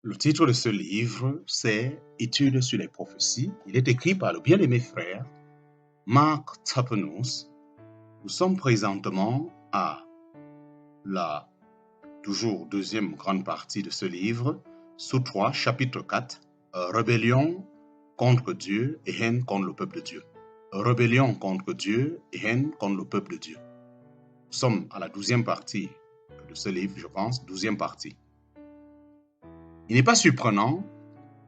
Le titre de ce livre, c'est Études sur les prophéties. Il est écrit par le bien-aimé frère Mark Tapenous. Nous sommes présentement à la toujours deuxième grande partie de ce livre, sous 3, chapitre 4, Rébellion contre Dieu et haine contre le peuple de Dieu. Rébellion contre Dieu et haine contre le peuple de Dieu. Nous sommes à la 12e partie de ce livre, je pense, 12e partie. Il n'est pas surprenant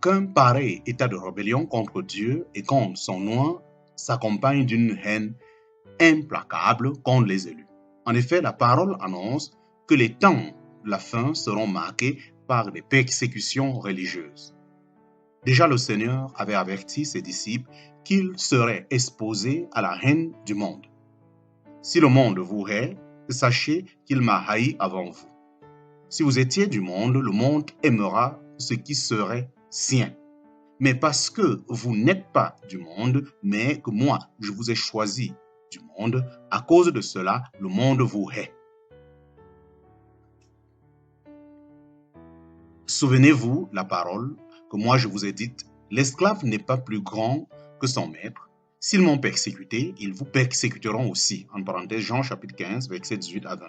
qu'un pareil état de rébellion contre Dieu et contre son nom s'accompagne d'une haine implacable contre les élus. En effet, la parole annonce que les temps de la fin seront marqués par des persécutions religieuses. Déjà, le Seigneur avait averti ses disciples qu'ils seraient exposés à la haine du monde. Si le monde vous hait, sachez qu'il m'a haï avant vous. Si vous étiez du monde, le monde aimera ce qui serait sien. Mais parce que vous n'êtes pas du monde, mais que moi, je vous ai choisi du monde, à cause de cela, le monde vous hait. Souvenez-vous la parole que moi je vous ai dite, l'esclave n'est pas plus grand que son maître. S'ils m'ont persécuté, ils vous persécuteront aussi. En parenthèse, Jean chapitre 15, versets 18 à 20.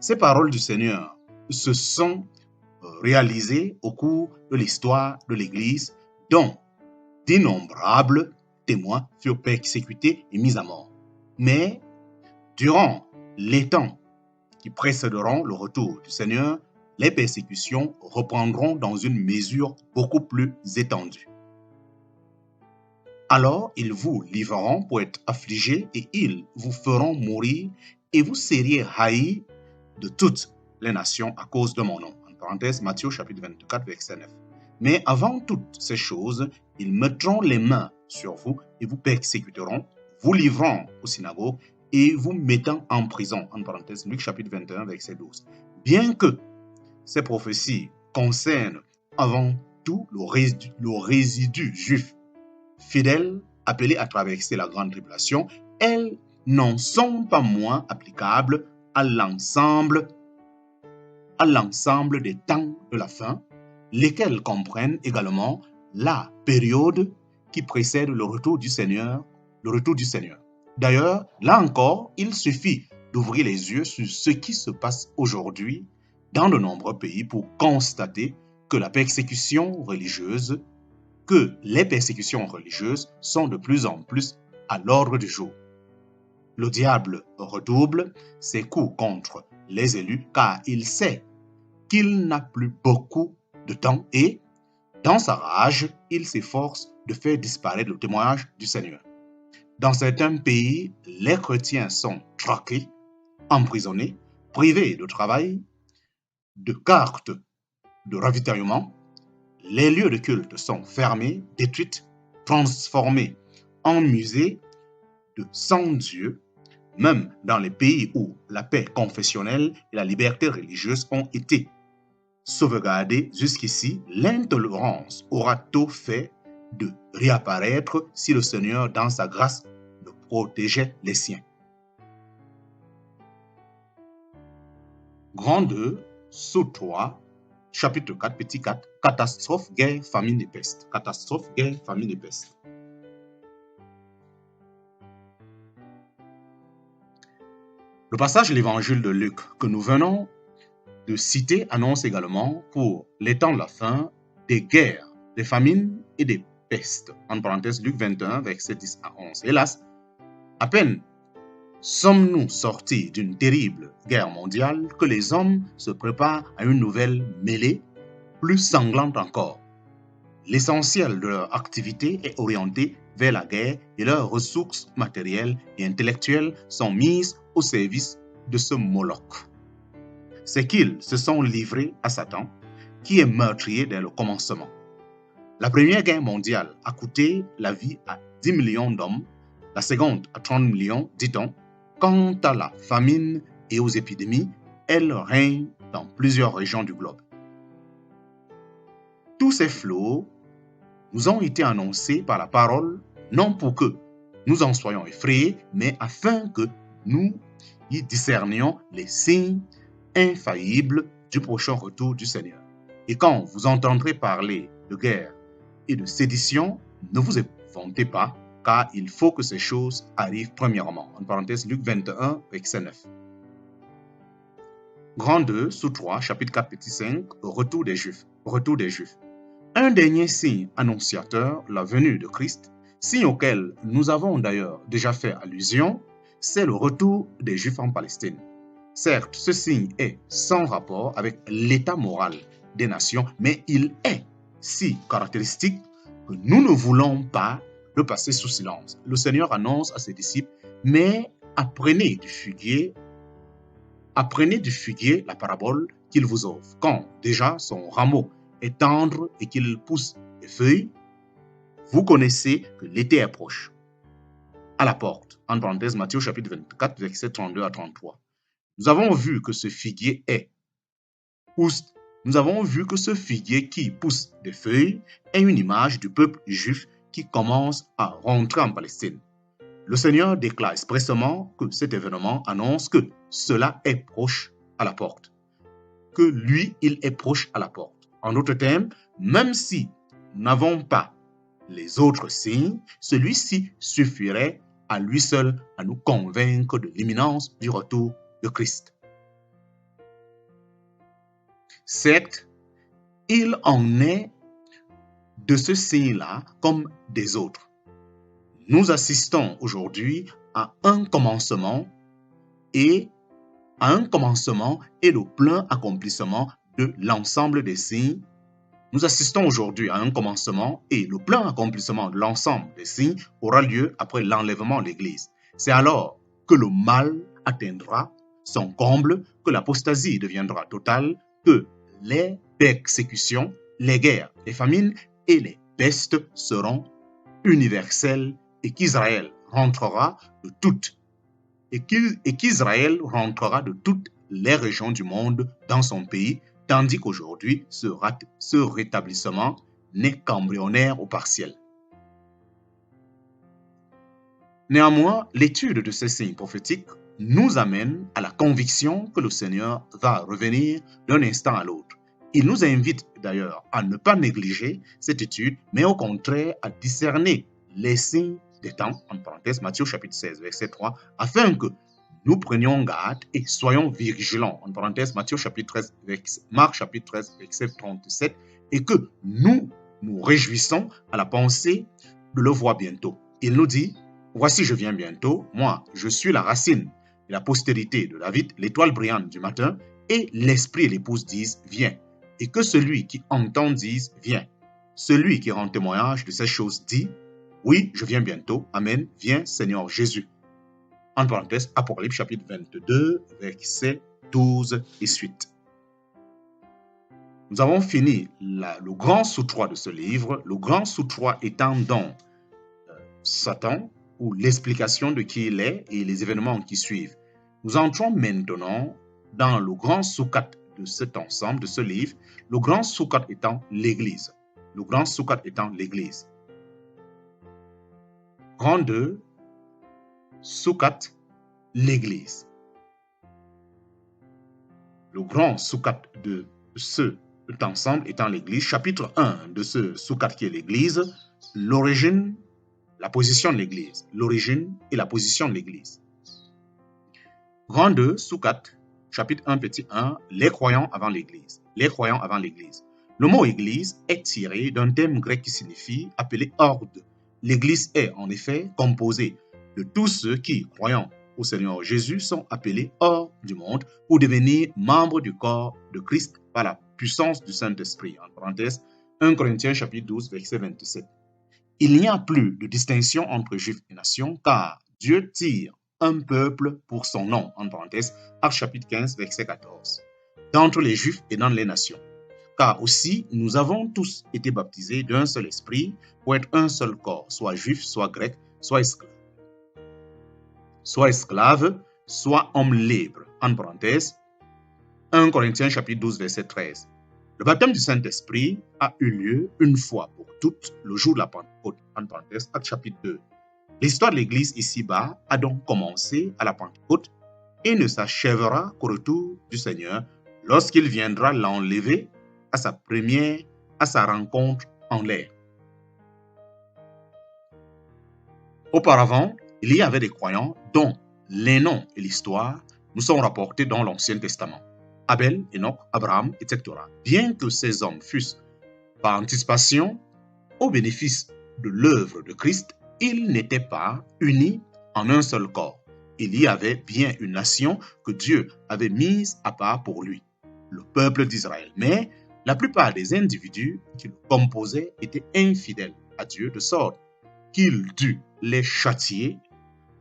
Ces paroles du Seigneur se sont réalisées au cours de l'histoire de l'Église, dont d'innombrables témoins furent persécutés et mis à mort. Mais durant les temps qui précéderont le retour du Seigneur, les persécutions reprendront dans une mesure beaucoup plus étendue. Alors ils vous livreront pour être affligés et ils vous feront mourir et vous seriez haïs de toutes les nations à cause de mon nom. En parenthèse, Matthieu chapitre 24, verset 9. Mais avant toutes ces choses, ils mettront les mains sur vous et vous persécuteront, vous livrant aux synagogues et vous mettant en prison. En parenthèse, Luc chapitre 21, verset 12. Bien que ces prophéties concernent avant tout le résidu juif fidèle appelé à traverser la grande tribulation, elles n'en sont pas moins applicables à l'ensemble des temps de la fin, lesquels comprennent également la période qui précède le retour du Seigneur. D'ailleurs, là encore, il suffit d'ouvrir les yeux sur ce qui se passe aujourd'hui dans de nombreux pays pour constater que les persécutions religieuses sont de plus en plus à l'ordre du jour. Le diable redouble ses coups contre les élus car il sait qu'il n'a plus beaucoup de temps et, dans sa rage, il s'efforce de faire disparaître le témoignage du Seigneur. Dans certains pays, les chrétiens sont traqués, emprisonnés, privés de travail, de cartes de ravitaillement. Les lieux de culte sont fermés, détruits, transformés en musées de sans-Dieu. Même dans les pays où la paix confessionnelle et la liberté religieuse ont été sauvegardées jusqu'ici, l'intolérance aura tôt fait de réapparaître si le Seigneur, dans sa grâce, ne protégeait les siens. Grand 2, sous 3, chapitre 4, petit 4, catastrophe, guerre, famine et peste. Catastrophe, guerre, famine et peste. Le passage de l'évangile de Luc que nous venons de citer annonce également pour les temps de la fin des guerres, des famines et des pestes. En parenthèse, Luc 21, verset 10 à 11. Hélas, à peine sommes-nous sortis d'une terrible guerre mondiale que les hommes se préparent à une nouvelle mêlée, plus sanglante encore. L'essentiel de leur activité est orienté vers la guerre et leurs ressources matérielles et intellectuelles sont mises au service de ce Moloch. C'est qu'ils se sont livrés à Satan, qui est meurtrier dès le commencement. La première guerre mondiale a coûté la vie à 10 millions d'hommes, la seconde à 30 millions, dit-on. Quant à la famine et aux épidémies, elles règnent dans plusieurs régions du globe. Tous ces fléaux nous ont été annoncés par la parole, non pour que nous en soyons effrayés, mais afin que nous y discernions les signes infaillibles du prochain retour du Seigneur. Et quand vous entendrez parler de guerre et de sédition, ne vous éventez pas, car il faut que ces choses arrivent premièrement. En parenthèse, Luc 21, verset 9. Grand 2, sous 3, chapitre 4, petit 5, retour des Juifs. Retour des Juifs. Un dernier signe annonciateur, la venue de Christ, signe auquel nous avons d'ailleurs déjà fait allusion, c'est le retour des Juifs en Palestine. Certes, ce signe est sans rapport avec l'état moral des nations, mais il est si caractéristique que nous ne voulons pas le passer sous silence. Le Seigneur annonce à ses disciples, mais apprenez du figuier la parabole qu'il vous offre. Quand déjà son rameau est tendre et qu'il pousse des feuilles, vous connaissez que l'été est proche. À la porte, en parenthèse, Matthieu chapitre 24, versets 32 à 33. Nous avons vu que ce figuier qui pousse des feuilles est une image du peuple juif qui commence à rentrer en Palestine. Le Seigneur déclare expressément que cet événement annonce que cela est proche à la porte, que lui, il est proche à la porte. En d'autres termes, même si nous n'avons pas les autres signes, celui-ci suffirait à lui seul à nous convaincre de l'imminence du retour de Christ. Certes, il en est de ce signe-là comme des autres. Nous assistons aujourd'hui à un commencement et le plein accomplissement de l'ensemble des signes. Nous assistons aujourd'hui à un commencement et le plein accomplissement de l'ensemble des signes aura lieu après l'enlèvement de l'Église. C'est alors que le mal atteindra son comble, que l'apostasie deviendra totale, que les persécutions, les guerres, les famines et les pestes seront universelles et qu'Israël rentrera de toutes les régions du monde dans son pays, tandis qu'aujourd'hui, ce rétablissement n'est qu'embryonnaire ou partiel. Néanmoins, l'étude de ces signes prophétiques nous amène à la conviction que le Seigneur va revenir d'un instant à l'autre. Il nous invite d'ailleurs à ne pas négliger cette étude, mais au contraire à discerner les signes des temps, en parenthèse Matthieu chapitre 16, verset 3, afin que nous prenions garde et soyons vigilants, en parenthèse Marc chapitre 13, verset 37, et que nous nous réjouissons à la pensée de le voir bientôt. Il nous dit, voici je viens bientôt, moi je suis la racine et la postérité de David, l'étoile brillante du matin, et l'esprit et l'épouse disent, viens. Et que celui qui entend dise, viens. Celui qui rend témoignage de ces choses dit, oui, je viens bientôt, amen, viens Seigneur Jésus. En parenthèse, Apocalypse chapitre 22, versets 12 et suite. Nous avons fini le grand sous-trois de ce livre, le grand sous-trois étant donc Satan, ou l'explication de qui il est et les événements qui suivent. Nous entrons maintenant dans le grand sous-quatre de cet ensemble, de ce livre, le grand sous-quatre étant l'Église. Le grand sous-quatre étant l'Église. Grand 2, sous-quatre, l'Église. Le grand sous-quatre de cet ensemble étant l'Église. Chapitre 1 de ce sous-quatre qui est l'Église, l'origine, la position de l'Église. L'origine et la position de l'Église. Grand 2, sous-quatre, chapitre 1, petit 1, les croyants avant l'Église. Les croyants avant l'Église. Le mot Église est tiré d'un terme grec qui signifie appelé horde. L'Église est en effet composée de tous ceux qui, croyant au Seigneur Jésus, sont appelés hors du monde pour devenir membres du corps de Christ par la puissance du Saint-Esprit. En parenthèse, 1 Corinthiens chapitre 12, verset 27. Il n'y a plus de distinction entre Juifs et nations, car Dieu tire un peuple pour son nom. En parenthèse, Actes chapitre 15, verset 14. D'entre les Juifs et dans les nations. Car aussi, nous avons tous été baptisés d'un seul esprit pour être un seul corps, soit juif, soit grec, soit esclave, soit homme libre. En parenthèse, 1 Corinthiens chapitre 12, verset 13. Le baptême du Saint-Esprit a eu lieu une fois pour toutes le jour de la Pentecôte. En parenthèse, Actes chapitre 2. L'histoire de l'Église ici-bas a donc commencé à la Pentecôte et ne s'achèvera qu'au retour du Seigneur lorsqu'il viendra l'enlever à sa rencontre en l'air. Auparavant, il y avait des croyants dont les noms et l'histoire nous sont rapportés dans l'Ancien Testament. Abel, Enoch, Abraham, etc. Bien que ces hommes fussent, par anticipation, au bénéfice de l'œuvre de Christ, ils n'étaient pas unis en un seul corps. Il y avait bien une nation que Dieu avait mise à part pour lui, le peuple d'Israël. Mais la plupart des individus qui le composaient étaient infidèles à Dieu, de sorte qu'il dut les châtier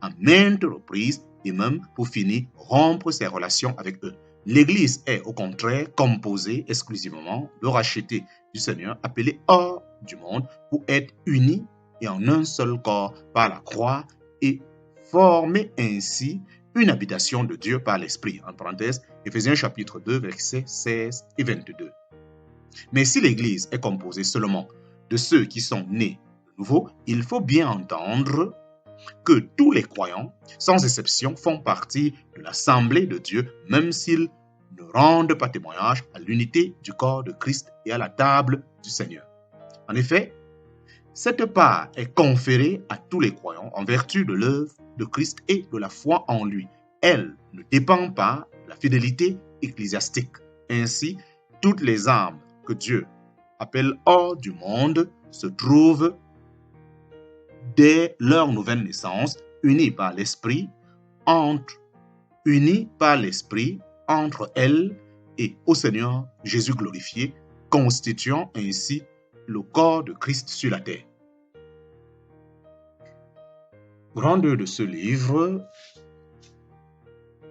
à maintes reprises et même pour finir rompre ses relations avec eux. L'Église est au contraire composée exclusivement de rachetés du Seigneur appelés hors du monde pour être unis et en un seul corps par la croix et former ainsi une habitation de Dieu par l'Esprit. En parenthèse, Éphésiens chapitre 2, versets 16 et 22. Mais si l'Église est composée seulement de ceux qui sont nés de nouveau, il faut bien entendre que tous les croyants, sans exception, font partie de l'Assemblée de Dieu, même s'ils ne rendent pas témoignage à l'unité du corps de Christ et à la table du Seigneur. En effet, cette part est conférée à tous les croyants en vertu de l'œuvre de Christ et de la foi en lui. Elle ne dépend pas de la fidélité ecclésiastique. Ainsi, toutes les âmes que Dieu appelle hors du monde se trouvent dès leur nouvelle naissance, unies par l'Esprit entre elles et au Seigneur Jésus glorifié, constituant ainsi le corps de Christ sur la terre. Grand 2 de ce livre,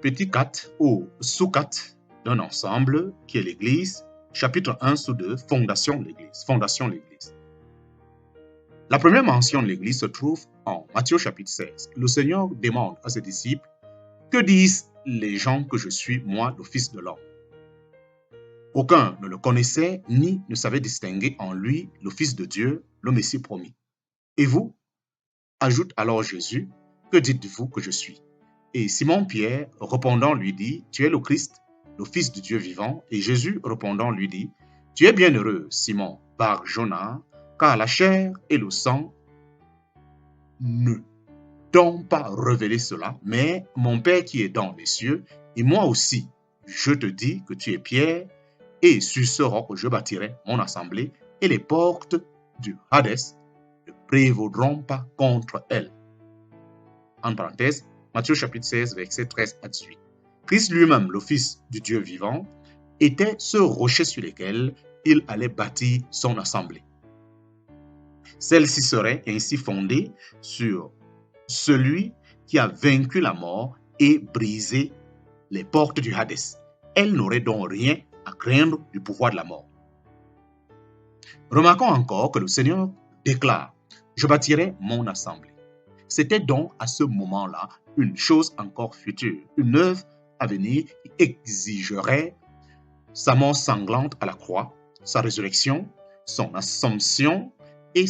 petit 4 ou sous-4 d'un ensemble qui est l'Église, chapitre 1 sous 2, fondation de l'Église. La première mention de l'Église se trouve en Matthieu chapitre 16. Le Seigneur demande à ses disciples, « Que disent les gens que je suis, moi, le Fils de l'homme ?» Aucun ne le connaissait ni ne savait distinguer en lui le Fils de Dieu, le Messie promis. « Et vous ?» ajoute alors Jésus, « Que dites-vous que je suis ?» Et Simon-Pierre, répondant, lui dit, « Tu es le Christ, le Fils du Dieu vivant. » Et Jésus, répondant, lui dit, « Tu es bienheureux, Simon, Bar-Jonas, car la chair et le sang ne t'ont pas révélé cela, mais mon Père qui est dans les cieux, et moi aussi, je te dis que tu es Pierre, et sur ce roc je bâtirai mon assemblée, et les portes du Hadès ne prévaudront pas contre elle. En parenthèse, Matthieu chapitre 16, versets 13 à 18. Christ lui-même, le Fils du Dieu vivant, était ce rocher sur lequel il allait bâtir son assemblée. Celle-ci serait ainsi fondée sur celui qui a vaincu la mort et brisé les portes du Hadès. Elle n'aurait donc rien à craindre du pouvoir de la mort. Remarquons encore que le Seigneur déclare « Je bâtirai mon assemblée ». C'était donc à ce moment-là une chose encore future, une œuvre à venir qui exigerait sa mort sanglante à la croix, sa résurrection, son assomption et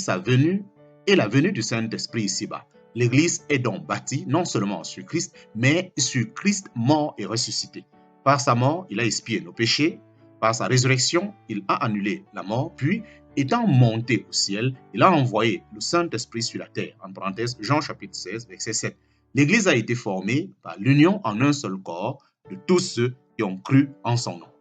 la venue du Saint-Esprit ici-bas. L'Église est donc bâtie non seulement sur Christ, mais sur Christ mort et ressuscité. Par sa mort, il a expié nos péchés. Par sa résurrection, il a annulé la mort. Puis, étant monté au ciel, il a envoyé le Saint-Esprit sur la terre. En parenthèse, Jean chapitre 16, verset 7. L'Église a été formée par l'union en un seul corps de tous ceux qui ont cru en son nom.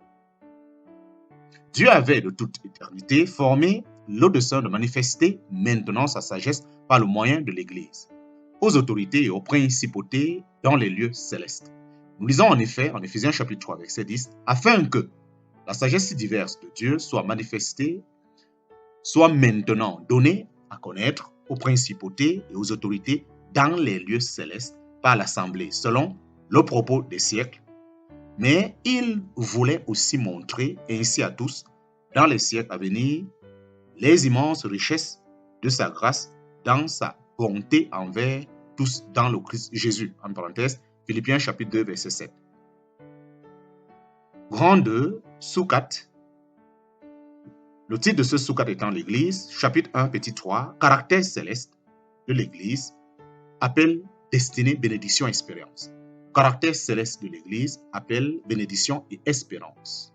Dieu avait de toute éternité formé le dessein de manifester maintenant sa sagesse par le moyen de l'Église, aux autorités et aux principautés dans les lieux célestes. Nous lisons en effet en Éphésiens chapitre 3, verset 10, afin que la sagesse si diverse de Dieu soit manifestée, soit maintenant donnée à connaître aux principautés et aux autorités dans les lieux célestes par l'Assemblée, selon le propos des siècles. Mais il voulait aussi montrer ainsi à tous, dans les siècles à venir, les immenses richesses de sa grâce dans sa bonté envers tous dans le Christ Jésus. En parenthèse, Philippiens chapitre 2, verset 7. Grand 2, sous-4. Le titre de ce sous-4 étant l'Église, chapitre 1, petit 3, caractère céleste de l'Église, appel, destinée, bénédiction, expérience. Caractère céleste de l'Église, appel, bénédiction et espérance.